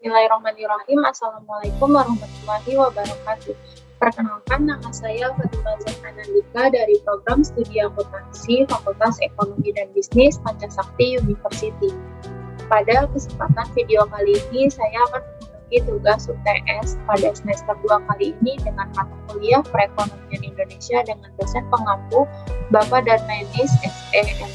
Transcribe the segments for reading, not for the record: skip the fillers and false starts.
Bismillahirrahmanirrahim. Assalamualaikum warahmatullahi wabarakatuh. Perkenalkan, nama saya Fatimah Zahnandika dari program studi akuntansi Fakultas Ekonomi dan Bisnis Pancasakti University. Pada kesempatan video kali ini, saya akan membagi tugas UTS pada semester 2 kali ini dengan mata kuliah Perekonomian Indonesia dengan dosen pengampu Bapak Darmanis SEMM.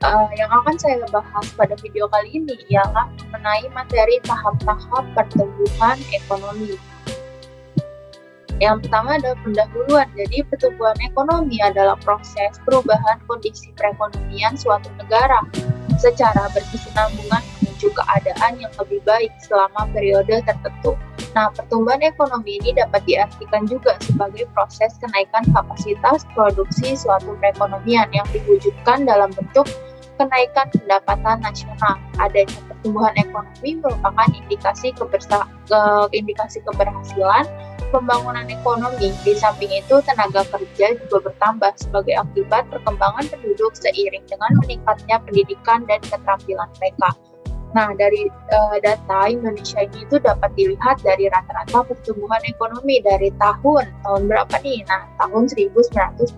Yang akan saya bahas pada video kali ini ialah mengenai materi tahap-tahap pertumbuhan ekonomi. Yang pertama adalah pendahuluan. Jadi pertumbuhan ekonomi adalah proses perubahan kondisi perekonomian suatu negara secara berkesinambungan menuju keadaan yang lebih baik selama periode tertentu. Nah, pertumbuhan ekonomi ini dapat diartikan juga sebagai proses kenaikan kapasitas produksi suatu perekonomian yang diwujudkan dalam bentuk kenaikan pendapatan nasional. Adanya pertumbuhan ekonomi merupakan indikasi keberhasilan pembangunan ekonomi. Di samping itu, tenaga kerja juga bertambah sebagai akibat perkembangan penduduk seiring dengan meningkatnya pendidikan dan keterampilan mereka. Nah, dari data Indonesia ini itu dapat dilihat dari rata-rata pertumbuhan ekonomi dari tahun berapa nih? Nah, tahun 1998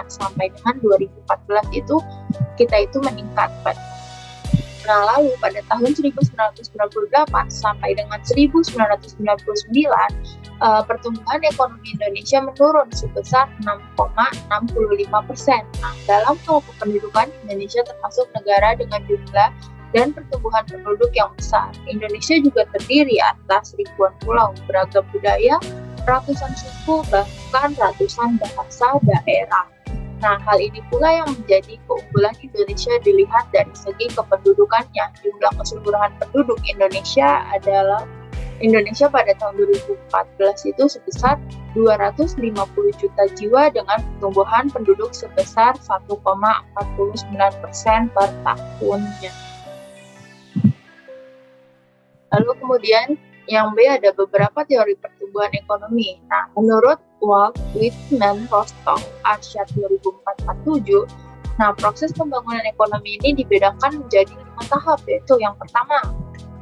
sampai dengan 2014 itu kita itu meningkat. Nah, lalu pada tahun 1998 sampai dengan 1999 pertumbuhan ekonomi Indonesia menurun sebesar 6,65%. Nah, dalam kelompok pendudukan Indonesia termasuk negara dengan jumlah dan pertumbuhan penduduk yang besar. Indonesia juga terdiri atas ribuan pulau, beragam budaya, ratusan suku, bahkan ratusan bahasa daerah. Nah, hal ini pula yang menjadi keunggulan Indonesia dilihat dari segi kependudukannya. Jumlah keseluruhan penduduk Indonesia pada tahun 2014 itu sebesar 250 juta jiwa dengan pertumbuhan penduduk sebesar 1,49% per tahunnya. Lalu kemudian yang B ada beberapa teori pertumbuhan ekonomi. Nah, menurut Walt Whitman Rostow, Arsyad 2047, nah proses pembangunan ekonomi ini dibedakan menjadi 5 tahap, yaitu yang pertama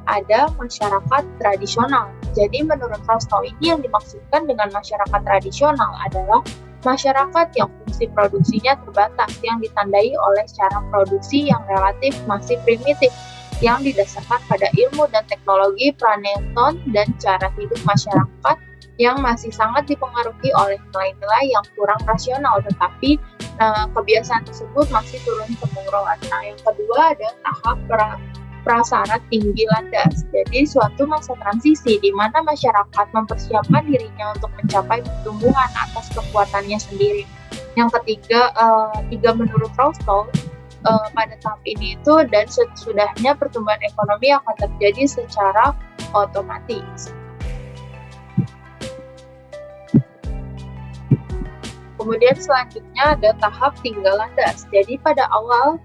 ada masyarakat tradisional. Jadi menurut Rostow ini yang dimaksudkan dengan masyarakat tradisional adalah masyarakat yang fungsi produksinya terbatas, yang ditandai oleh cara produksi yang relatif masih primitif, yang didasarkan pada ilmu dan teknologi praneton dan cara hidup masyarakat yang masih sangat dipengaruhi oleh nilai-nilai yang kurang rasional, tetapi kebiasaan tersebut masih turun-temurun. Nah, yang kedua ada tahap prasyarat tinggi landas. Jadi suatu masa transisi di mana masyarakat mempersiapkan dirinya untuk mencapai pertumbuhan atas kekuatannya sendiri. Yang ketiga, menurut Rostow, pada tahap ini itu dan sesudahnya pertumbuhan ekonomi akan terjadi secara otomatis. Kemudian selanjutnya ada tahap tinggal landas. Jadi pada awal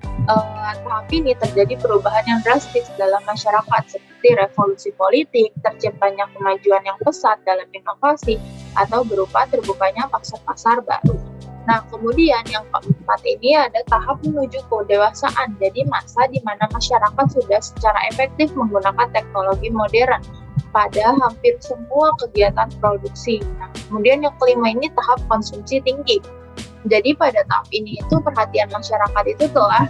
tahap ini terjadi perubahan yang drastis dalam masyarakat seperti revolusi politik, terciptanya kemajuan yang pesat dalam inovasi, atau berupa terbukanya pasar-pasar baru. Nah, kemudian yang keempat ini ada tahap menuju kedewasaan. Jadi masa di mana masyarakat sudah secara efektif menggunakan teknologi modern pada hampir semua kegiatan produksi. Nah, kemudian yang kelima ini tahap konsumsi tinggi. Jadi pada tahap ini itu perhatian masyarakat itu telah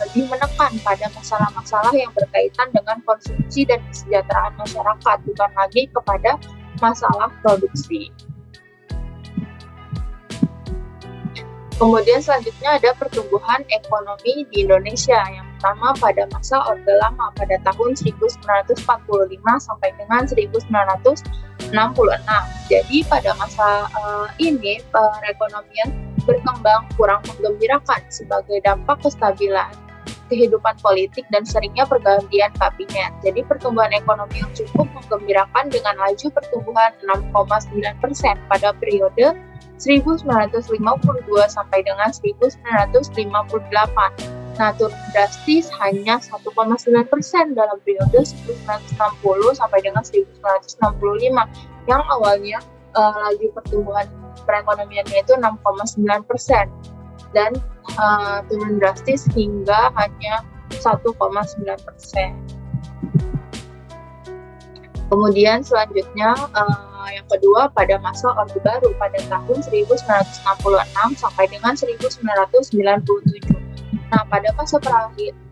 lebih menekan pada masalah-masalah yang berkaitan dengan konsumsi dan kesejahteraan masyarakat, bukan lagi kepada masalah produksi. Kemudian selanjutnya ada pertumbuhan ekonomi di Indonesia. Yang pertama pada masa Orde Lama pada tahun 1945 sampai dengan 1966. Jadi pada masa ini perekonomian berkembang kurang menggembirakan sebagai dampak kestabilan kehidupan politik dan seringnya pergantian kabinet. Jadi pertumbuhan ekonomi yang cukup menggembirakan dengan laju pertumbuhan 6,9% pada periode 1952 sampai dengan 1958. Nah, turun drastis hanya 1,9% dalam periode 1960 sampai dengan 1965, yang awalnya laju pertumbuhan perekonomiannya itu 6,9%. dan turun drastis hingga hanya 1,9%. Kemudian selanjutnya yang kedua pada masa Orde Baru pada tahun 1966 sampai dengan 1997. Nah, pada masa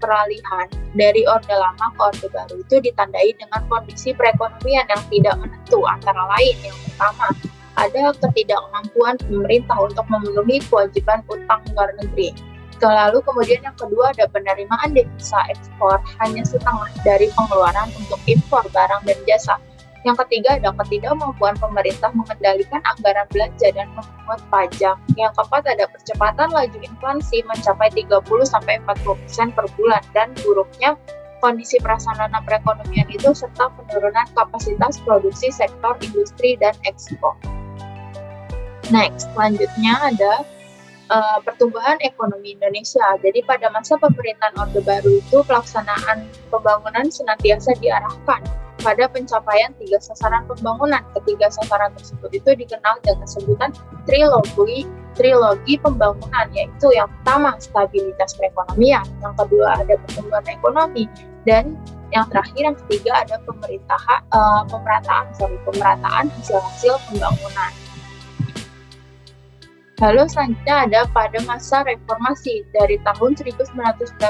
peralihan dari Orde Lama ke Orde Baru itu ditandai dengan kondisi perekonomian yang tidak menentu, antara lain yang pertama ada ketidakmampuan pemerintah untuk memenuhi kewajiban utang luar negeri. Lalu kemudian yang kedua ada penerimaan devisa ekspor hanya setengah dari pengeluaran untuk impor barang dan jasa. Yang ketiga ada ketidakmampuan pemerintah mengendalikan anggaran belanja dan memungut pajak. Yang keempat ada percepatan laju inflasi mencapai 30-40% per bulan dan buruknya kondisi prasarana perekonomian itu serta penurunan kapasitas produksi sektor industri dan ekspor. Next, selanjutnya ada pertumbuhan ekonomi Indonesia. Jadi pada masa pemerintahan Orde Baru itu pelaksanaan pembangunan senantiasa diarahkan pada pencapaian 3 sasaran pembangunan. Ketiga sasaran tersebut itu dikenal dengan sebutan trilogi pembangunan, yaitu yang pertama stabilitas perekonomian, yang kedua ada pertumbuhan ekonomi, dan yang terakhir yang ketiga ada pemerataan hasil-hasil pembangunan. Lalu selanjutnya ada pada masa reformasi dari tahun 1998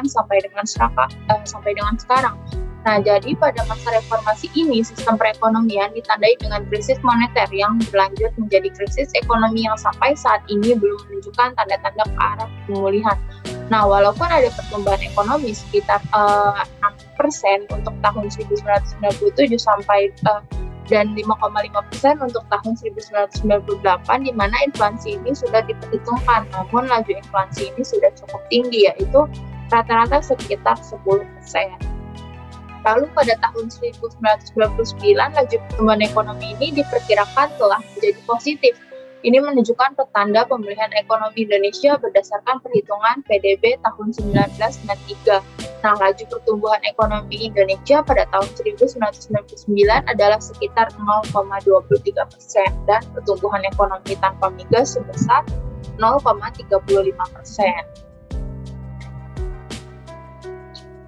sampai dengan sekarang. Nah, jadi pada masa reformasi ini sistem perekonomian ditandai dengan krisis moneter yang berlanjut menjadi krisis ekonomi yang sampai saat ini belum menunjukkan tanda-tanda ke arah pemulihan. Nah, walaupun ada pertumbuhan ekonomi sekitar 6% untuk tahun 1997 sampai dan 5,5% untuk tahun 1998, di mana inflasi ini sudah diperhitungkan. Namun laju inflasi ini sudah cukup tinggi, yaitu rata-rata sekitar 10%. Lalu pada tahun 1999, laju pertumbuhan ekonomi ini diperkirakan telah menjadi positif. Ini menunjukkan petanda pemulihan ekonomi Indonesia berdasarkan perhitungan PDB tahun 1993. Nah, laju pertumbuhan ekonomi Indonesia pada tahun 1999 adalah sekitar 0,23% dan pertumbuhan ekonomi tanpa migas sebesar 0,35%.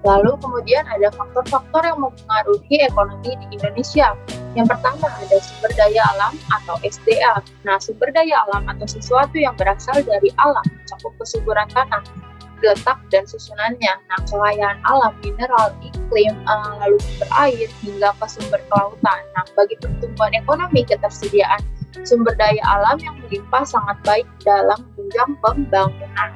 Lalu kemudian ada faktor-faktor yang mempengaruhi ekonomi di Indonesia. Yang pertama ada sumber daya alam atau SDA. Nah, sumber daya alam atau sesuatu yang berasal dari alam mencakup kesuburan tanah, letak dan susunannya. Nah, kekayaan alam, mineral, iklim, lalu sumber air hingga ke sumber kelautan. Nah, bagi pertumbuhan ekonomi ketersediaan sumber daya alam yang melimpah sangat baik dalam menunjang pembangunan.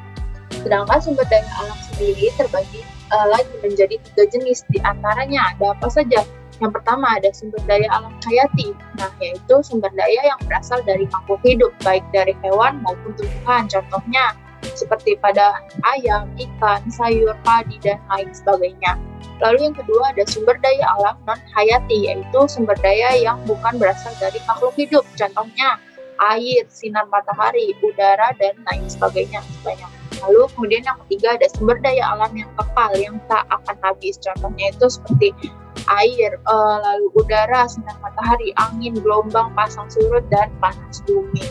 Sedangkan sumber daya alam sendiri terbagi lagi menjadi 3 jenis, di antaranya ada apa saja? Yang pertama ada sumber daya alam hayati, nah yaitu sumber daya yang berasal dari makhluk hidup, baik dari hewan maupun tumbuhan, contohnya seperti pada ayam, ikan, sayur, padi, dan lain sebagainya. Lalu yang kedua ada sumber daya alam non-hayati, yaitu sumber daya yang bukan berasal dari makhluk hidup, contohnya air, sinar matahari, udara, dan lain sebagainya. Lalu kemudian yang ketiga ada sumber daya alam yang kekal yang tak akan habis. Contohnya itu seperti air, lalu udara, sinar matahari, angin, gelombang, pasang surut, dan panas bumi.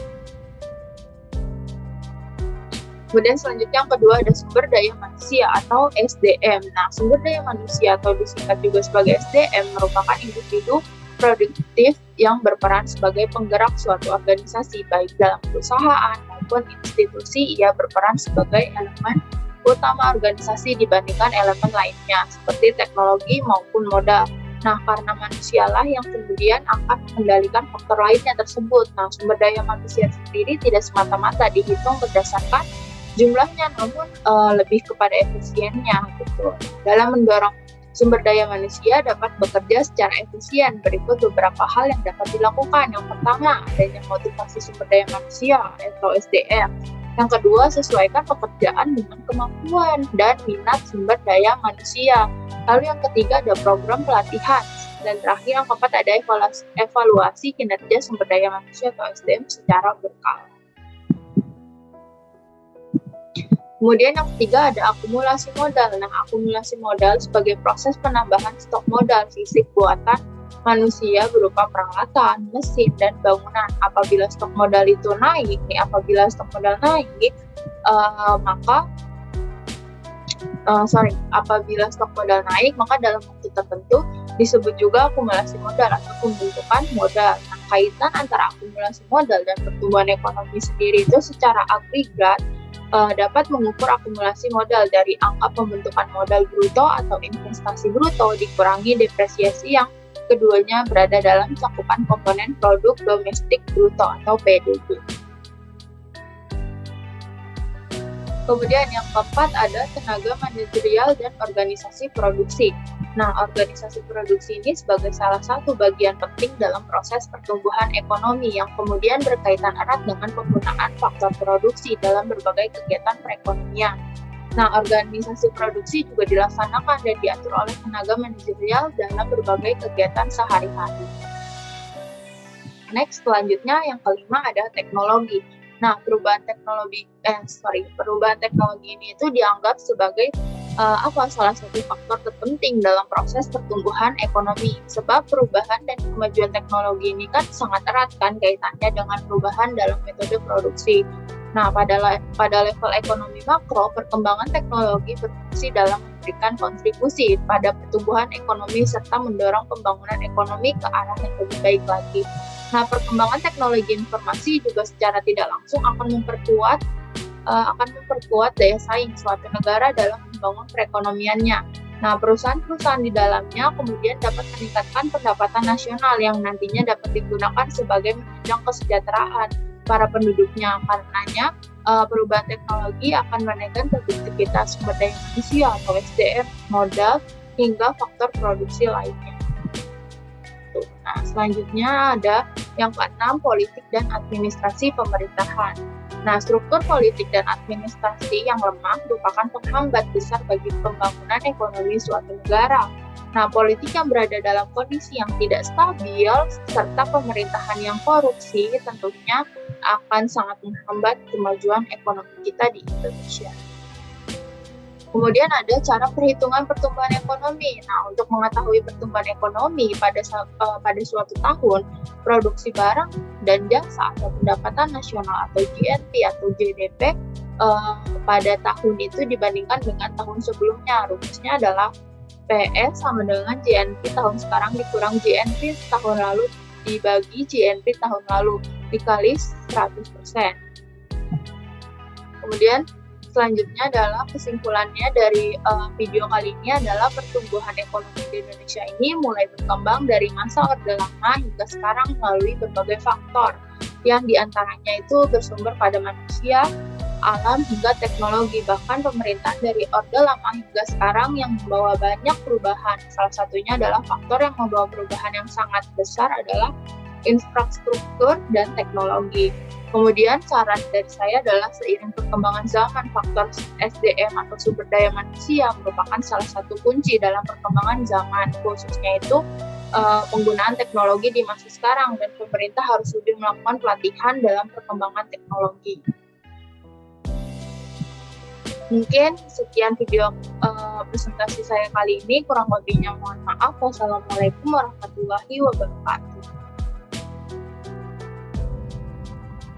Kemudian selanjutnya yang kedua ada sumber daya manusia atau SDM. Nah, sumber daya manusia atau disingkat juga sebagai SDM merupakan individu produktif yang berperan sebagai penggerak suatu organisasi, baik dalam perusahaan maupun institusi. Ia berperan sebagai elemen utama organisasi dibandingkan elemen lainnya, seperti teknologi maupun modal. Nah, karena manusialah yang kemudian akan mengendalikan faktor lainnya tersebut. Nah, sumber daya manusia sendiri tidak semata-mata dihitung berdasarkan jumlahnya, namun lebih kepada efisiennya gitu. Dalam mendorong sumber daya manusia dapat bekerja secara efisien, berikut beberapa hal yang dapat dilakukan. Yang pertama, adanya motivasi sumber daya manusia atau SDM. Yang kedua, sesuaikan pekerjaan dengan kemampuan dan minat sumber daya manusia. Lalu yang ketiga, ada program pelatihan. Dan terakhir, yang keempat, ada evaluasi kinerja sumber daya manusia atau SDM secara berkala. Kemudian yang ketiga ada akumulasi modal. Nah, akumulasi modal sebagai proses penambahan stok modal fisik buatan manusia berupa peralatan, mesin, dan bangunan. Apabila stok modal naik, Apabila stok modal naik, maka dalam waktu tertentu disebut juga akumulasi modal atau pembentukan modal. Nah, kaitan antara akumulasi modal dan pertumbuhan ekonomi sendiri itu secara agregat dapat mengukur akumulasi modal dari angka pembentukan modal bruto atau investasi bruto dikurangi depresiasi yang keduanya berada dalam cakupan komponen produk domestik bruto atau PDB. Kemudian yang keempat ada tenaga manajerial dan organisasi produksi. Nah, organisasi produksi ini sebagai salah satu bagian penting dalam proses pertumbuhan ekonomi yang kemudian berkaitan erat dengan penggunaan faktor produksi dalam berbagai kegiatan perekonomian. Nah, organisasi produksi juga dilaksanakan dan diatur oleh tenaga manajerial dalam berbagai kegiatan sehari-hari. Next, selanjutnya yang kelima ada teknologi. Nah, perubahan teknologi ini itu dianggap sebagai salah satu faktor terpenting dalam proses pertumbuhan ekonomi. Sebab perubahan dan kemajuan teknologi ini kan sangat erat kan kaitannya dengan perubahan dalam metode produksi. Nah, pada level ekonomi makro, perkembangan teknologi berfungsi dalam memberikan kontribusi pada pertumbuhan ekonomi serta mendorong pembangunan ekonomi ke arah yang lebih baik lagi. Nah, perkembangan teknologi informasi juga secara tidak langsung akan memperkuat daya saing suatu negara dalam membangun perekonomiannya. Nah, perusahaan-perusahaan di dalamnya kemudian dapat meningkatkan pendapatan nasional yang nantinya dapat digunakan sebagai menunjang kesejahteraan para penduduknya. Karenanya, perubahan teknologi akan menaikkan produktivitas sumber daya manusia atau SDM, modal, hingga faktor produksi lainnya. Nah, selanjutnya ada yang keenam, politik dan administrasi pemerintahan. Nah, struktur politik dan administrasi yang lemah merupakan penghambat besar bagi pembangunan ekonomi suatu negara. Nah, politik yang berada dalam kondisi yang tidak stabil serta pemerintahan yang korupsi tentunya akan sangat menghambat kemajuan ekonomi kita di Indonesia. Kemudian ada cara perhitungan pertumbuhan ekonomi. Nah, untuk mengetahui pertumbuhan ekonomi pada suatu tahun, produksi barang dan jasa atau pendapatan nasional atau GNP atau GDP pada tahun itu dibandingkan dengan tahun sebelumnya. Rumusnya adalah PS sama dengan GNP tahun sekarang dikurang GNP tahun lalu dibagi GNP tahun lalu dikali 100%. Kemudian selanjutnya adalah kesimpulannya dari video kali ini adalah pertumbuhan ekonomi di Indonesia ini mulai berkembang dari masa Orde Lama hingga sekarang melalui berbagai faktor yang diantaranya itu bersumber pada manusia, alam hingga teknologi. Bahkan pemerintahan dari Orde Lama hingga sekarang yang membawa banyak perubahan. Salah satunya adalah faktor yang membawa perubahan yang sangat besar adalah infrastruktur dan teknologi. Kemudian saran dari saya adalah seiring perkembangan zaman, faktor SDM atau sumber daya manusia merupakan salah satu kunci dalam perkembangan zaman, khususnya itu penggunaan teknologi di masa sekarang, dan pemerintah harus lebih melakukan pelatihan dalam perkembangan teknologi. Mungkin sekian video presentasi saya kali ini, kurang lebihnya mohon maaf. Wassalamualaikum warahmatullahi wabarakatuh.